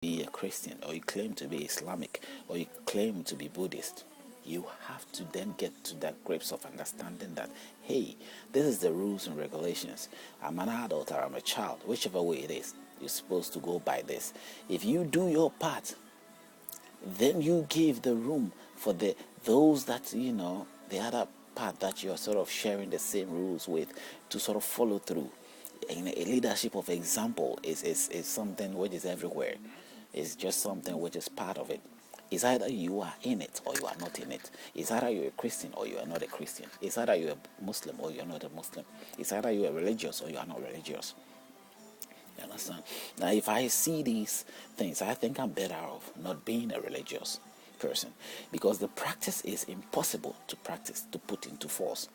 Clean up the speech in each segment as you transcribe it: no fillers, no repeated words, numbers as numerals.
be a Christian, or you claim to be Islamic, or you claim to be Buddhist, you have to then get to that grips of understanding that, hey, this is the rules and regulations. I'm an adult or I'm a child, whichever way it is, you're supposed to go by this. If you do your part, then you give the room for those that, the other part that you're sort of sharing the same rules with, to sort of follow through. And a leadership of example is something which is everywhere. It's just something which is part of it. It's either you are in it or you are not in it. It's either you're a Christian or you are not a Christian. It's either you're a Muslim or you're not a Muslim. It's either you're religious or you are not religious. You understand? Now, if I see these things, I think I'm better off not being a religious person, because the practice is impossible to practice, to put into force.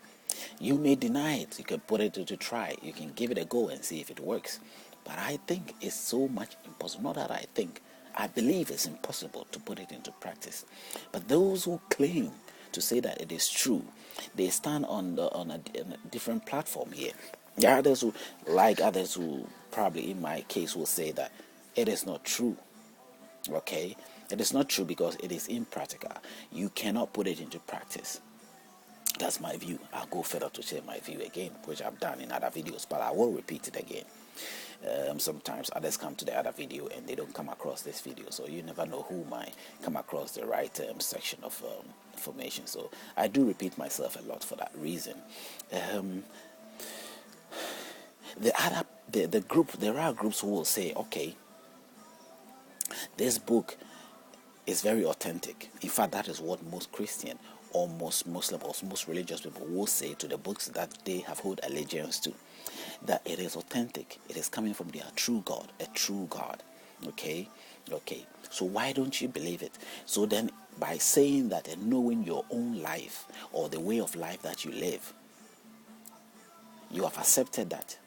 You may deny it, you can put it to try, you can give it a go and see if it works. But I think it's so much impossible. Not that I think, I believe it's impossible to put it into practice. But those who claim to say that it is true, they stand on a different platform here. There are others who, like others who probably in my case, will say that it is not true. Okay? It is not true because it is impractical. You cannot put it into practice. That's my view. I'll go further to share my view again, which I've done in other videos, but I will repeat it again. Sometimes others come to the other video and they don't come across this video, so you never know who might come across the right section of information. So I do repeat myself a lot for that reason. There are groups who will say, okay, this book is very authentic. In fact, that is what most Christian or most Muslim or most religious people will say to the books that they have hold allegiance to, that it is authentic. It is coming from their true God, a true God. Okay. So why don't you believe it? So then, by saying that and knowing your own life or the way of life that you live, you have accepted that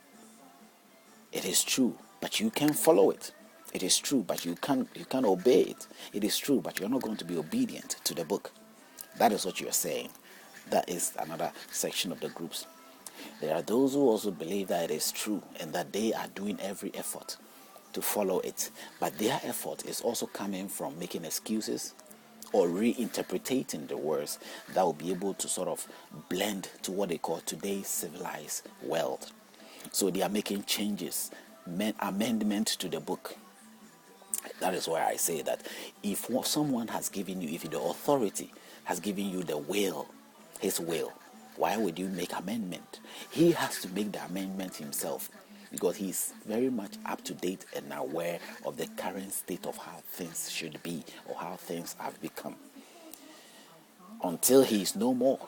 it is true, but you can't follow it. It is true, but you can't obey it. It is true, but you're not going to be obedient to the book. That is what you are saying. That is another section of the groups. There are those who also believe that it is true and that they are doing every effort to follow it. But their effort is also coming from making excuses or reinterpreting the words that will be able to sort of blend to what they call today's civilized world. So they are making changes, amendment to the book. That is why I say that if someone has given you, if the authority has given you the will, his will, why would you make amendment? He has to make the amendment himself, because he's very much up to date and aware of the current state of how things should be or how things have become. Until he is no more,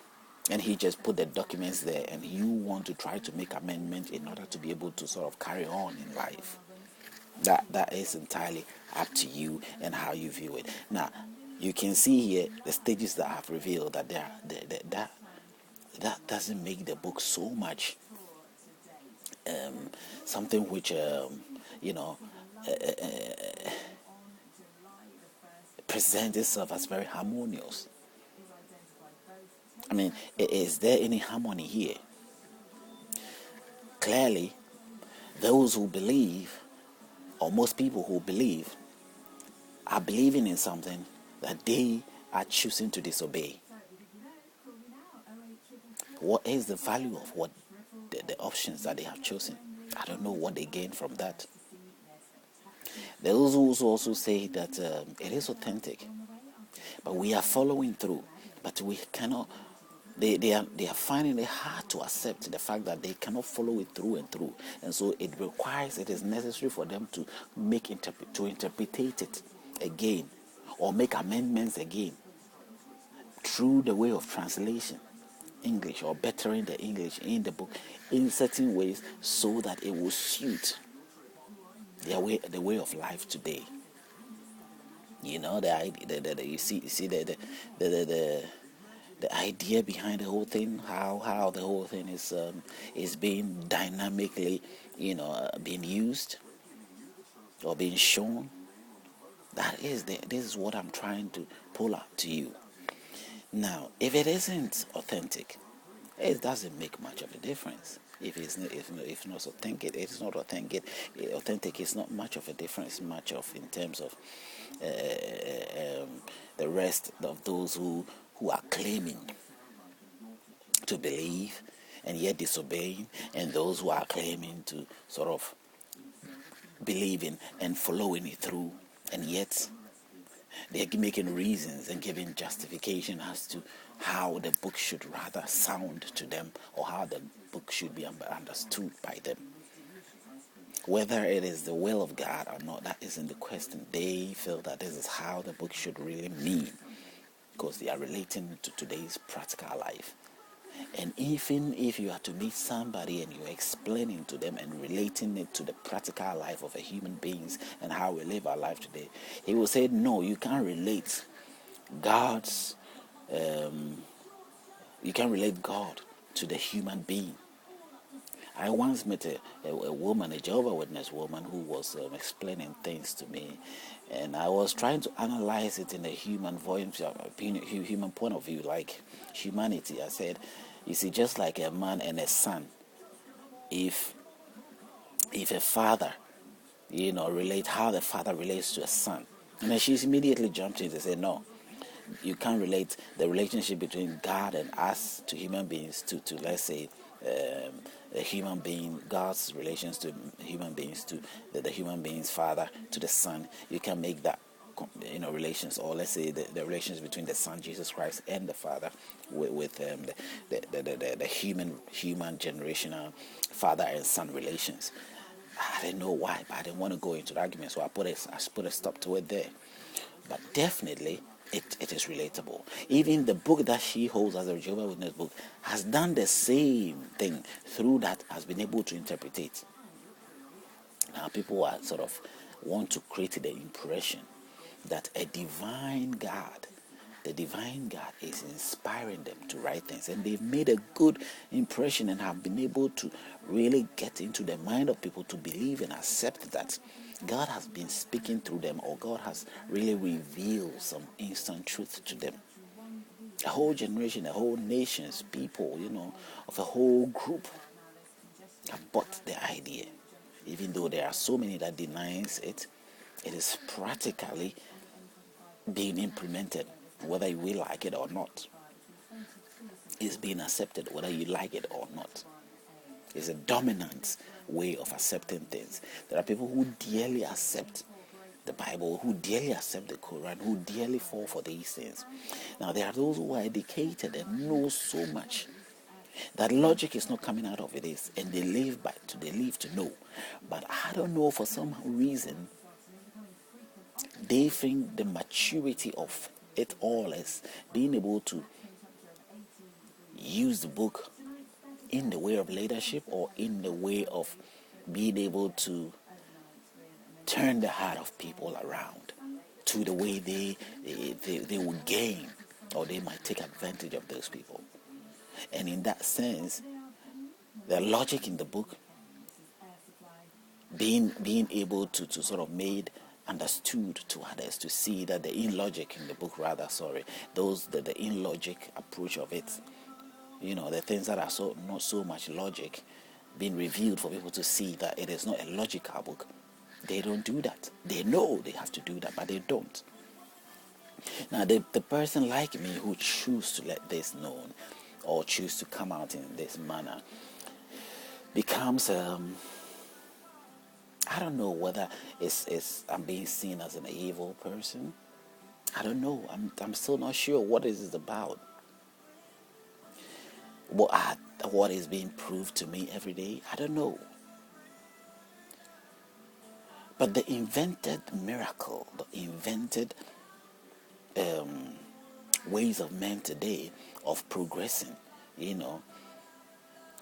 and he just put the documents there, and you want to try to make amendment in order to be able to sort of carry on in life. That is entirely up to you and how you view it. Now, you can see here the stages that I have revealed that that doesn't make the book so much something which presents itself as very harmonious. I mean, is there any harmony here? Clearly, those who believe, or most people who believe, are believing in something that they are choosing to disobey. What is the value of what the options that they have chosen? I don't know what they gain from that. Those who also say that it is authentic, but we are following through, but we cannot. They are finding it hard to accept the fact that they cannot follow it through and through, and so it is necessary for them to interpretate it again or make amendments again through the way of translation, English, or bettering the English in the book in certain ways so that it will suit the way of life today. You know, the idea behind the whole thing, how the whole thing is being dynamically, being used or being shown. This is what I'm trying to pull out to you. Now, if it isn't authentic, it doesn't make much of a difference. if not authentic, it's not authentic. Authentic is not much of a difference, much of in terms of the rest of those who are claiming to believe and yet disobeying, and those who are claiming to sort of believing and following it through, and yet they're making reasons and giving justification as to how the book should rather sound to them, or how the book should be understood by them. Whether it is the will of God or not, that isn't the question. They feel that this is how the book should really mean, because they are relating to today's practical life. And even if you are to meet somebody and you're explaining to them and relating it to the practical life of a human beings and how we live our life today, he will say, no, you can't relate God's, you can't relate God to the human being. I once met a woman, a Jehovah's Witness woman, who was explaining things to me, and I was trying to analyze it in a human human point of view, like humanity. I said, you see, just like a man and a son, if a father, relate how the father relates to a son, and then she's immediately jumped in and said, no, you can't relate the relationship between God and us to human beings to let's say, a human being, God's relations to human beings, to the human being's father to the son. You can make that relations, or let's say the relations between the son Jesus Christ and the father with the human generational father and son relations. I didn't know why, but I didn't want to go into the argument, so I put a stop to it there. But definitely it is relatable. Even the book that she holds as a Jehovah's Witness book has done the same thing, through that has been able to interpret it. Now people are sort of want to create the impression that the divine God is inspiring them to write things, and they've made a good impression and have been able to really get into the mind of people to believe and accept that God has been speaking through them, or God has really revealed some instant truth to them. A whole generation, a whole nation's people, of a whole group have bought the idea. Even though there are so many that denies it, it is practically being implemented, whether you will like it or not. It's being accepted, whether you like it or not. It's a dominant way of accepting things. There are people who dearly accept the Bible, who dearly accept the Quran, who dearly fall for these things. Now, there are those who are educated and know so much that logic is not coming out of it, and they live to know. But I don't know, for some reason, they think the maturity of it all is being able to use the book in the way of leadership, or in the way of being able to turn the heart of people around to the way they will gain, or they might take advantage of those people. And in that sense, the logic in the book being able to sort of made understood to others, to see that the illogic in the book, the illogic approach of it, the things that are not so much logic, being revealed for people to see that it is not a logical book. They don't do that. They know they have to do that, but they don't. Now, the person like me who choose to let this known, or choose to come out in this manner, becomes I don't know whether I'm being seen as an evil person. I don't know. I'm still not sure what is it about. What is being proved to me every day, I don't know. But the invented miracle, the invented ways of men today of progressing,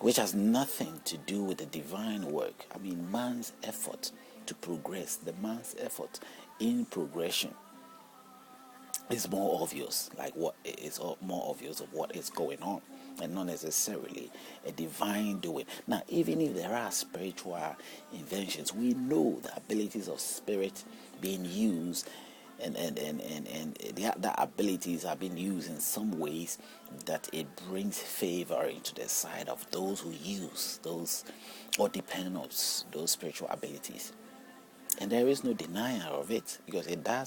which has nothing to do with the divine work. I mean, man's effort to progress, the man's effort in progression is more obvious, like what is more obvious of what is going on, and not necessarily a divine doing. Now, even if there are spiritual inventions, we know the abilities of spirit being used the abilities have been used in some ways that it brings favor into the side of those who use those or depend on those spiritual abilities. And there is no denial of it, because it does